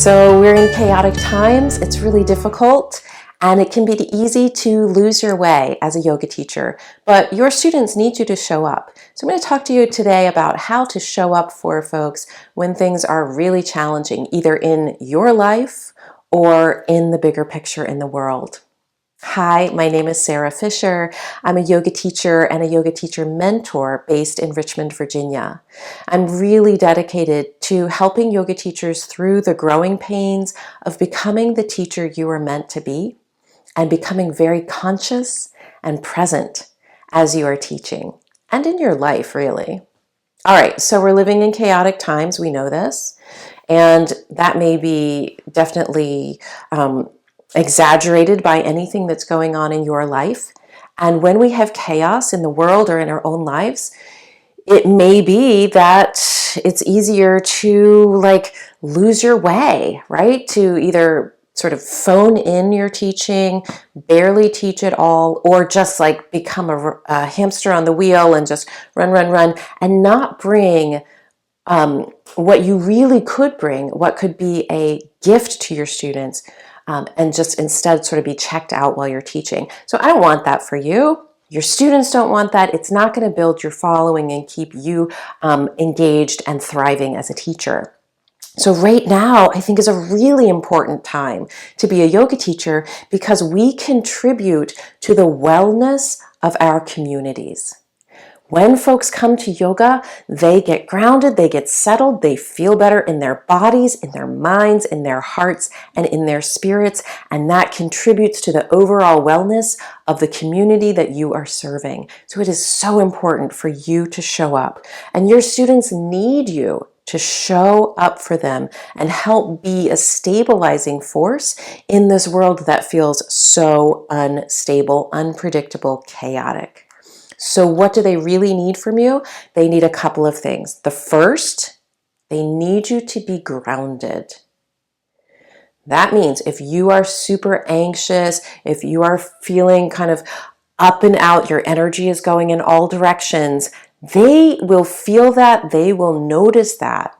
So we're in chaotic times. It's really difficult, and it can be easy to lose your way as a yoga teacher, but your students need you to show up. So I'm going to talk to you today about how to show up for folks when things are really challenging, either in your life or in the bigger picture in the world. Hi, my name is Fischer. I'm a yoga teacher and a yoga teacher mentor based in Richmond, Virginia. I'm really dedicated to helping yoga teachers through the growing pains of becoming the teacher you are meant to be and becoming very conscious and present as you are teaching and in your life, really. All right, so we're living in chaotic times, we know this, and that may be definitely exaggerated by anything that's going on in your life. And when we have chaos in the world or in our own lives, it may be that it's easier to lose your way, right? To either sort of phone in your teaching, barely teach at all, or just become a hamster on the wheel and just run, and not bring what you really could bring, what could be a gift to your students, and just instead sort of be checked out while you're teaching. So I don't want that for you. Your students don't want that. It's not going to build your following and keep you engaged and thriving as a teacher. So right now, I think is a really important time to be a yoga teacher because we contribute to the wellness of our communities. When folks come to yoga, they get grounded, they get settled, they feel better in their bodies, in their minds, in their hearts, and in their spirits, and that contributes to the overall wellness of the community that you are serving. So it is so important for you to show up, and your students need you to show up for them and help be a stabilizing force in this world that feels so unstable, unpredictable, chaotic. So what do they really need from you? They need a couple of things. The first, they need you to be grounded. That means if you are super anxious, if you are feeling kind of up and out, your energy is going in all directions, they will feel that, they will notice that.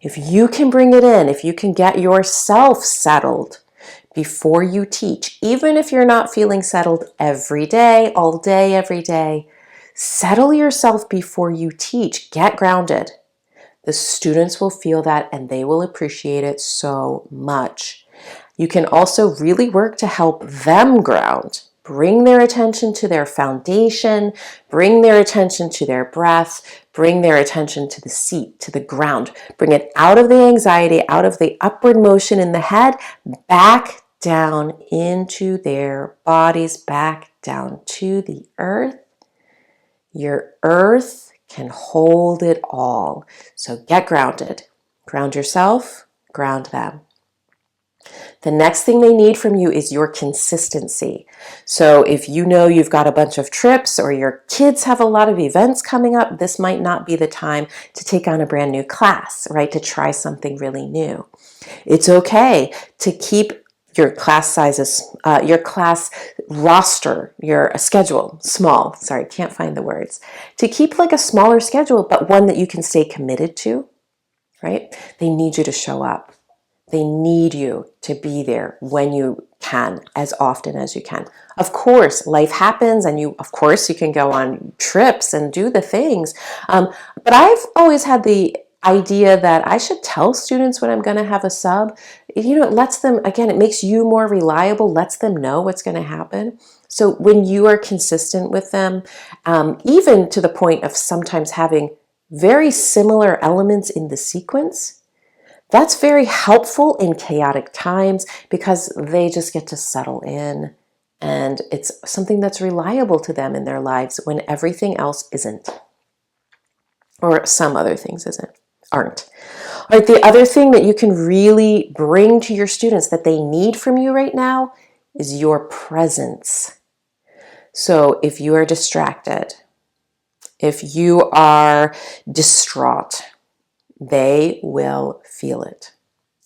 If you can bring it in, if you can get yourself settled before you teach, even if you're not feeling settled every day, all day, every day, settle yourself before you teach. Get grounded. The students will feel that and they will appreciate it so much. You can also really work to help them ground. Bring their attention to their foundation, bring their attention to their breath, bring their attention to the seat, to the ground. Bring it out of the anxiety, out of the upward motion in the head, back down into their bodies, back down to the earth. Your earth can hold it all. So get grounded. Ground yourself, ground them. The next thing they need from you is your consistency. So if you know you've got a bunch of trips or your kids have a lot of events coming up, this might not be the time to take on a brand new class, right? To try something really new. It's okay to keep your class sizes, your class roster, your schedule small. Sorry, can't find the words. To keep a smaller schedule, but one that you can stay committed to, right? They need you to show up. They need you to be there when you can, as often as you can. Of course, life happens and of course you can go on trips and do the things. But I've always had the idea that I should tell students when I'm going to have a sub. It lets them, again, it makes you more reliable, lets them know what's going to happen. So when you are consistent with them, even to the point of sometimes having very similar elements in the sequence, that's very helpful in chaotic times because they just get to settle in and it's something that's reliable to them in their lives when everything else isn't, or some other things aren't. All right, the other thing that you can really bring to your students that they need from you right now is your presence. So if you are distracted, if you are distraught, they will feel it.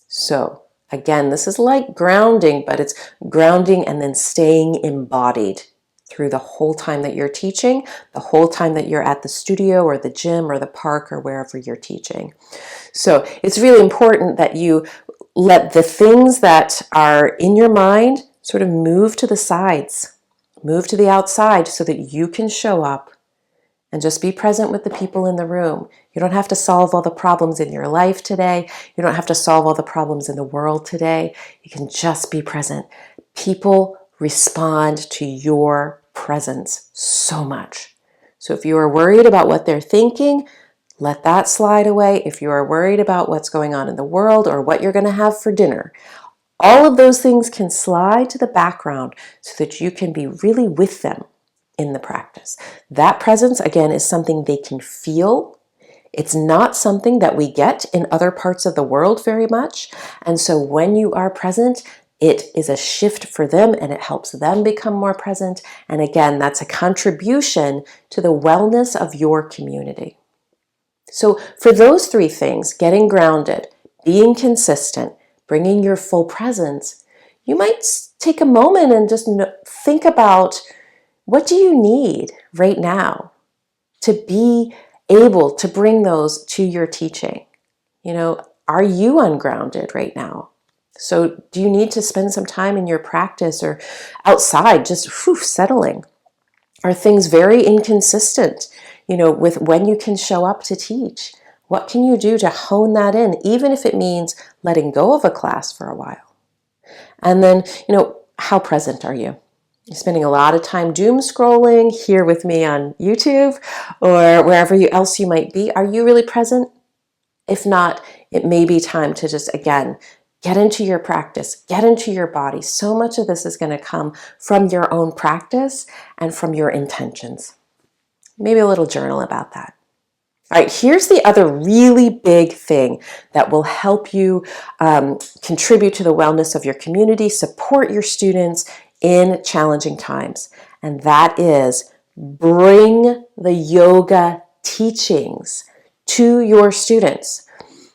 So again, this is like grounding, but it's grounding and then staying embodied through the whole time that you're teaching, the whole time that you're at the studio or the gym or the park or wherever you're teaching. So it's really important that you let the things that are in your mind sort of move to the sides, move to the outside so that you can show up and just be present with the people in the room. You don't have to solve all the problems in your life today. You don't have to solve all the problems in the world today. You can just be present. People respond to your presence so much. So if you are worried about what they're thinking, let that slide away. If you are worried about what's going on in the world or what you're going to have for dinner, all of those things can slide to the background so that you can be really with them in the practice. That presence, again, is something they can feel. It's not something that we get in other parts of the world very much. And so when you are present, it is a shift for them and it helps them become more present. And again, that's a contribution to the wellness of your community. So for those three things, getting grounded, being consistent, bringing your full presence, you might take a moment and just think about, what do you need right now to be able to bring those to your teaching? You know, are you ungrounded right now? So do you need to spend some time in your practice or outside just settling? Are things very inconsistent, you know, with when you can show up to teach? What can you do to hone that in, even if it means letting go of a class for a while? And then, you know, how present are you? You're spending a lot of time doom scrolling here with me on YouTube or wherever else you might be. Are you really present? If not, it may be time to just, again, get into your practice, get into your body. So much of this is going to come from your own practice and from your intentions. Maybe a little journal about that. All right, here's the other really big thing that will help you contribute to the wellness of your community, support your students in challenging times. And that is bring the yoga teachings to your students.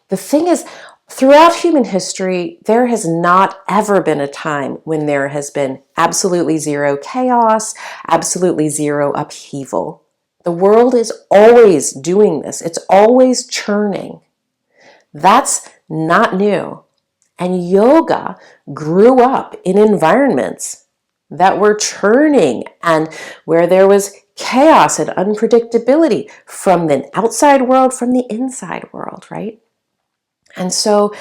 The thing is, throughout human history, there has not ever been a time when there has been absolutely zero chaos, absolutely zero upheaval. The world is always doing this. It's always churning. That's not new. And yoga grew up in environments that were churning and where there was chaos and unpredictability from the outside world, from the inside world, right? And so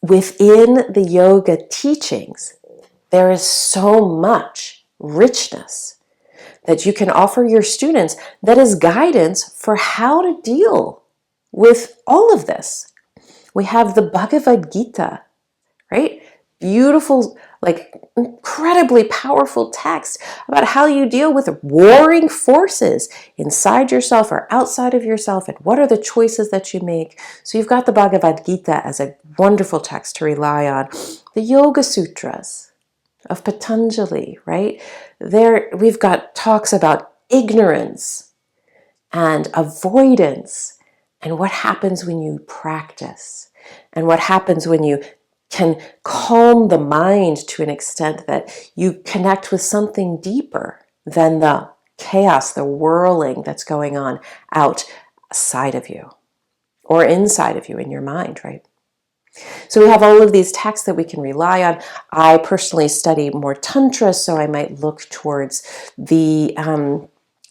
within the yoga teachings, there is so much richness that you can offer your students that is guidance for how to deal with all of this. We have the Bhagavad Gita, right? Beautiful, like incredibly powerful text about how you deal with warring forces inside yourself or outside of yourself and what are the choices that you make. So you've got the Bhagavad Gita as a wonderful text to rely on. The Yoga Sutras of Patanjali, right? There we've got talks about ignorance and avoidance and what happens when you practice and what happens when you can calm the mind to an extent that you connect with something deeper than the chaos, the whirling that's going on outside of you or inside of you in your mind, right? So we have all of these texts that we can rely on. I personally study more Tantra, so I might look towards the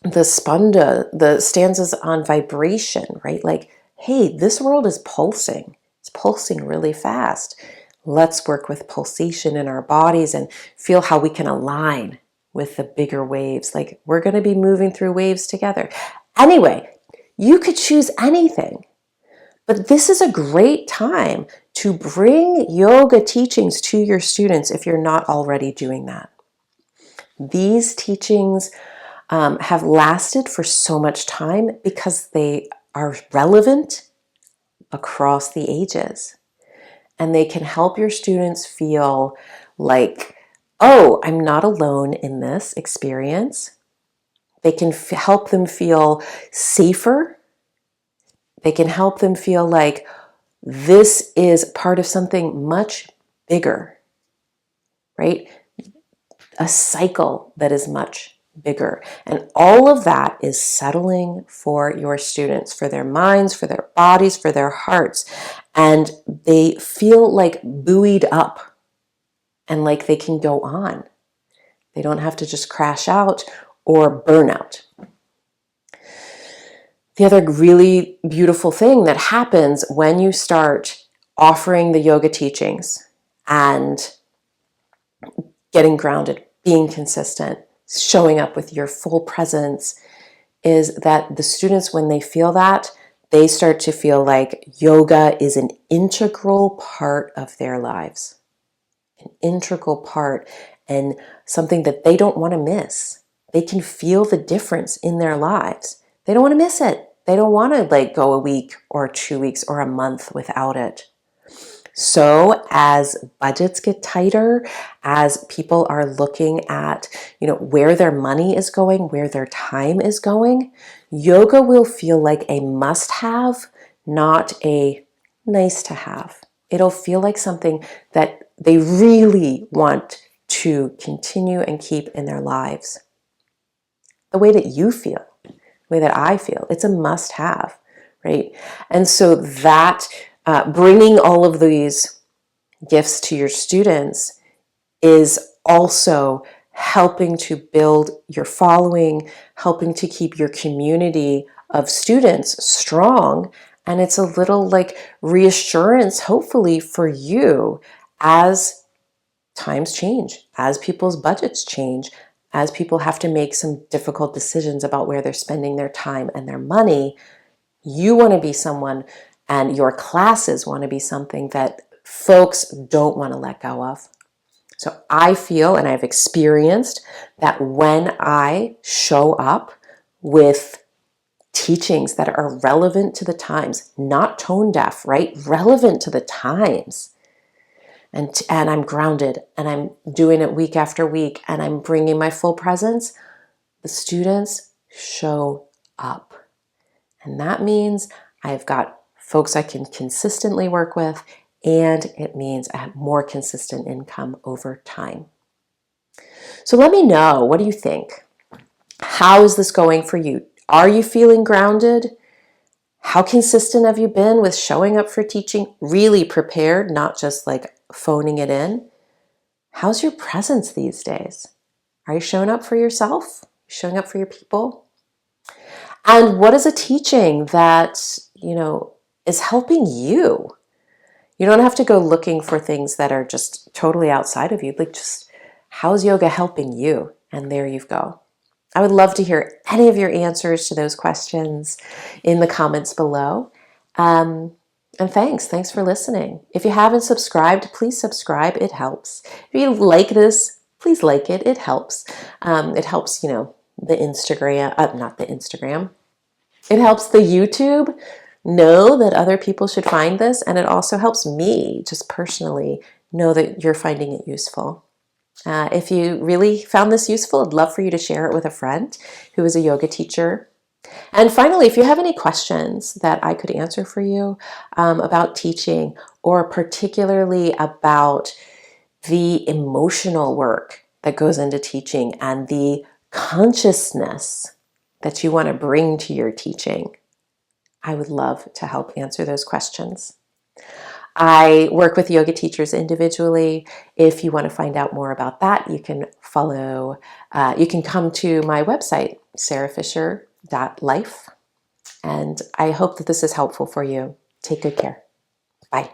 Spanda, the stanzas on vibration, right? Like, hey, this world is pulsing. It's pulsing really fast. Let's work with pulsation in our bodies and feel how we can align with the bigger waves. Like, we're going to be moving through waves together. Anyway, you could choose anything. But this is a great time to bring yoga teachings to your students if you're not already doing that. These teachings have lasted for so much time because they are relevant across the ages. And they can help your students feel like, oh, I'm not alone in this experience. They can help them feel safer. They can help them feel like this is part of something much bigger, right? A cycle that is much bigger. And all of that is settling for your students, for their minds, for their bodies, for their hearts. And they feel like buoyed up and like they can go on. They don't have to just crash out or burn out. The other really beautiful thing that happens when you start offering the yoga teachings and getting grounded, being consistent, showing up with your full presence, is that the students, when they feel that, they start to feel like yoga is an integral part of their lives, an integral part, and something that they don't want to miss. They can feel the difference in their lives. They don't want to miss it. They don't want to like go a week or 2 weeks or a month without it. So as budgets get tighter, as people are looking at, where their money is going, where their time is going, yoga will feel like a must-have, not a nice-to-have. It'll feel like something that they really want to continue and keep in their lives. The way that you feel, the way that I feel, it's a must-have, right? And so that bringing all of these gifts to your students is also helping to build your following, helping to keep your community of students strong. And it's a little like reassurance, hopefully, for you as times change, as people's budgets change, as people have to make some difficult decisions about where they're spending their time and their money. You want to be someone, and your classes want to be something that folks don't want to let go of. So I feel, and I've experienced, that when I show up with teachings that are relevant to the times, not tone deaf, right? Relevant to the times. And I'm grounded, and I'm doing it week after week, and I'm bringing my full presence, the students show up. And that means I've got folks I can consistently work with, and it means I have more consistent income over time. So let me know, what do you think? How is this going for you? Are you feeling grounded? How consistent have you been with showing up for teaching? Really prepared, not just like phoning it in? How's your presence these days? Are you showing up for yourself? Showing up for your people? And what is a teaching that, is helping you? You don't have to go looking for things that are just totally outside of you. Like, just how's yoga helping you? And there you go. I would love to hear any of your answers to those questions in the comments below. And thanks for listening. If you haven't subscribed, please subscribe. It helps. If you like this, please like it. It helps. It helps, the Instagram, not the Instagram. It helps the YouTube know that other people should find this, and it also helps me just personally know that you're finding it useful. If you really found this useful, I'd love for you to share it with a friend who is a yoga teacher. And finally, if you have any questions that I could answer for you about teaching, or particularly about the emotional work that goes into teaching and the consciousness that you want to bring to your teaching, I would love to help answer those questions. I work with yoga teachers individually. If you want to find out more about that, you can you can come to my website, sarahfischer.life. And I hope that this is helpful for you. Take good care. Bye.